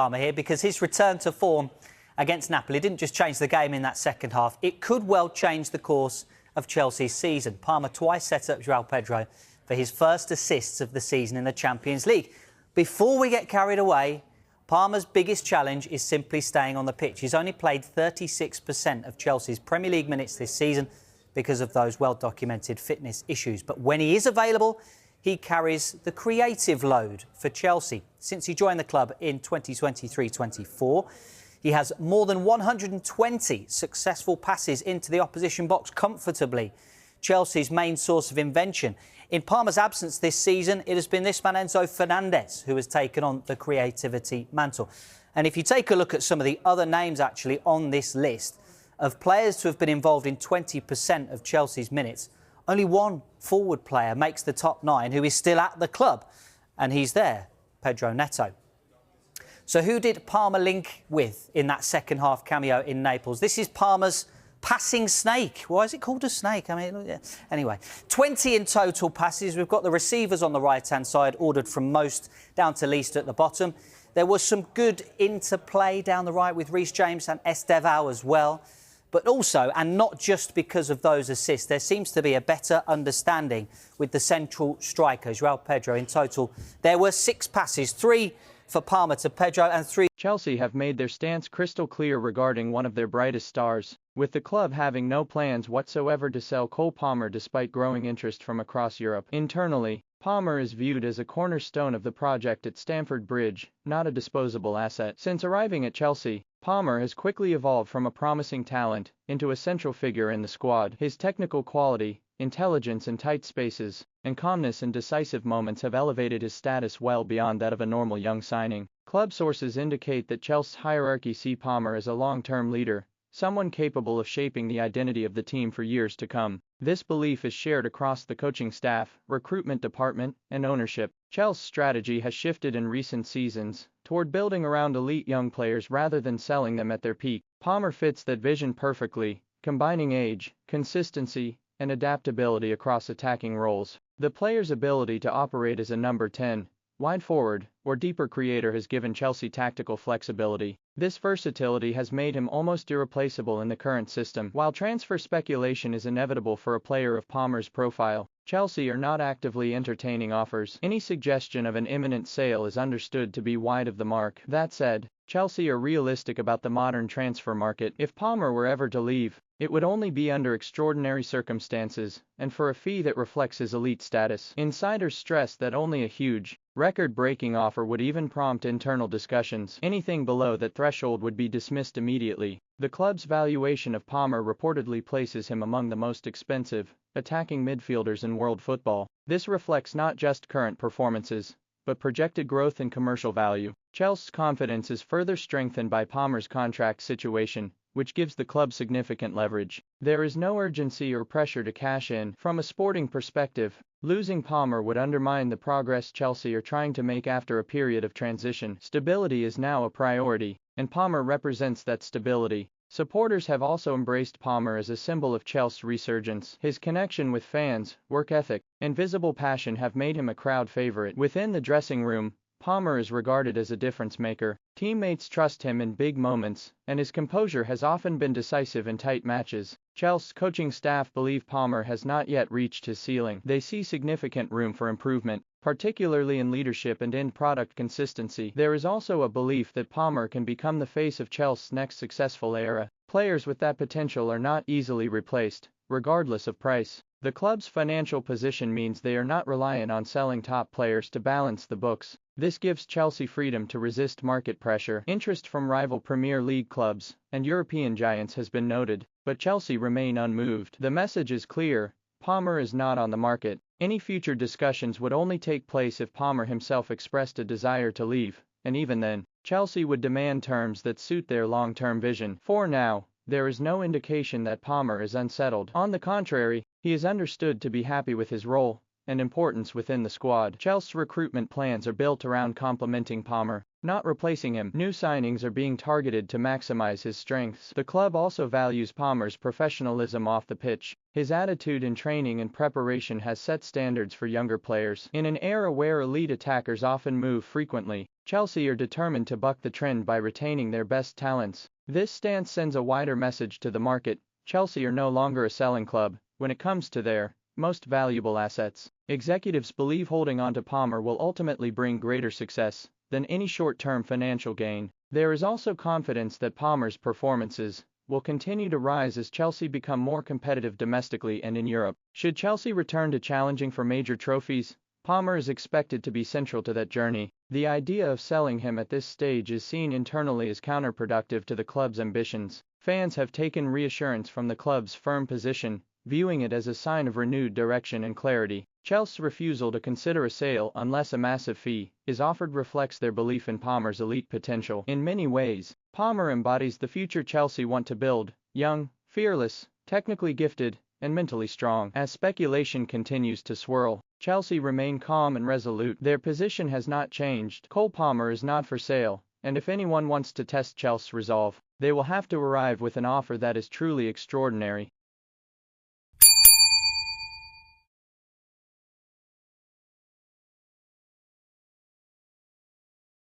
Palmer here because his return to form against Napoli didn't just change the game in that second half, it could well change the course of Chelsea's season. Palmer twice set up João Pedro for his first assists of the season in the Champions League. Before we get carried away, Palmer's biggest challenge is simply staying on the pitch. He's only played 36% of Chelsea's Premier League minutes this season because of those well-documented fitness issues. But when he is available, he carries the creative load for Chelsea. Since he joined the club in 2023-24, he has more than 120 successful passes into the opposition box comfortably, Chelsea's main source of invention. In Palmer's absence this season, it has been this man Enzo Fernandez who has taken on the creativity mantle. And if you take a look at some of the other names actually on this list of players who have been involved in 20% of Chelsea's minutes, only one forward player makes the top 9 who is still at the club, and he's there, Pedro Neto. So who did Palmer link with in that second half cameo in Naples? This is Palmer's passing snake. Why is it called a snake? I mean, anyway, 20 in total passes. We've got the receivers on the right-hand side, ordered from most down to least at the bottom. There was some good interplay down the right with Reece James and Estevao as well. But also, and not just because of those assists, there seems to be a better understanding with the central striker, João Pedro. In total, there were 6 passes, 3 for Palmer to Pedro and 3. Chelsea have made their stance crystal clear regarding one of their brightest stars, with the club having no plans whatsoever to sell Cole Palmer despite growing interest from across Europe. Internally, Palmer is viewed as a cornerstone of the project at Stamford Bridge, not a disposable asset. Since arriving at Chelsea, Palmer has quickly evolved from a promising talent into a central figure in the squad. His technical quality, intelligence in tight spaces, and calmness in decisive moments have elevated his status well beyond that of a normal young signing. Club sources indicate that Chelsea's hierarchy see Palmer as a long-term leader, someone capable of shaping the identity of the team for years to come. This belief is shared across the coaching staff, recruitment department, and ownership. Chelsea's strategy has shifted in recent seasons toward building around elite young players rather than selling them at their peak. Palmer fits that vision perfectly, combining age, consistency, and adaptability across attacking roles. The player's ability to operate as a number 10, wide forward, or deeper creator has given Chelsea tactical flexibility. This versatility has made him almost irreplaceable in the current system. While transfer speculation is inevitable for a player of Palmer's profile, Chelsea are not actively entertaining offers. Any suggestion of an imminent sale is understood to be wide of the mark. That said, Chelsea are realistic about the modern transfer market. If Palmer were ever to leave, it would only be under extraordinary circumstances, and for a fee that reflects his elite status. Insiders stress that only a huge, record-breaking offer would even prompt internal discussions. Anything below that threshold would be dismissed immediately. The club's valuation of Palmer reportedly places him among the most expensive attacking midfielders in world football. This reflects not just current performances, but projected growth in commercial value. Chelsea's confidence is further strengthened by Palmer's contract situation, which gives the club significant leverage. There is no urgency or pressure to cash in. From a sporting perspective, losing Palmer would undermine the progress Chelsea are trying to make after a period of transition. Stability is now a priority, and Palmer represents that stability. Supporters have also embraced Palmer as a symbol of Chelsea's resurgence. His connection with fans, work ethic, and visible passion have made him a crowd favorite. Within the dressing room, Palmer is regarded as a difference maker. Teammates trust him in big moments, and his composure has often been decisive in tight matches. Chelsea's coaching staff believe Palmer has not yet reached his ceiling. They see significant room for improvement, particularly in leadership and in-product consistency. There is also a belief that Palmer can become the face of Chelsea's next successful era. Players with that potential are not easily replaced, regardless of price. The club's financial position means they are not reliant on selling top players to balance the books. This gives Chelsea freedom to resist market pressure. Interest from rival Premier League clubs and European giants has been noted, but Chelsea remain unmoved. The message is clear: Palmer is not on the market. Any future discussions would only take place if Palmer himself expressed a desire to leave, and even then, Chelsea would demand terms that suit their long-term vision. For now, there is no indication that Palmer is unsettled. On the contrary, he is understood to be happy with his role and importance within the squad. Chelsea's recruitment plans are built around complementing Palmer, not replacing him. New signings are being targeted to maximize his strengths. The club also values Palmer's professionalism off the pitch. His attitude in training and preparation has set standards for younger players. In an era where elite attackers often move frequently, Chelsea are determined to buck the trend by retaining their best talents. This stance sends a wider message to the market. Chelsea are no longer a selling club when it comes to their most valuable assets. Executives believe holding on to Palmer will ultimately bring greater success than any short-term financial gain. There is also confidence that Palmer's performances will continue to rise as Chelsea become more competitive domestically and in Europe. Should Chelsea return to challenging for major trophies, Palmer is expected to be central to that journey. The idea of selling him at this stage is seen internally as counterproductive to the club's ambitions. Fans have taken reassurance from the club's firm position, viewing it as a sign of renewed direction and clarity. Chelsea's refusal to consider a sale unless a massive fee is offered reflects their belief in Palmer's elite potential. In many ways, Palmer embodies the future Chelsea want to build: young, fearless, technically gifted, and mentally strong. As speculation continues to swirl, Chelsea remain calm and resolute. Their position has not changed. Cole Palmer is not for sale, and if anyone wants to test Chelsea's resolve, they will have to arrive with an offer that is truly extraordinary.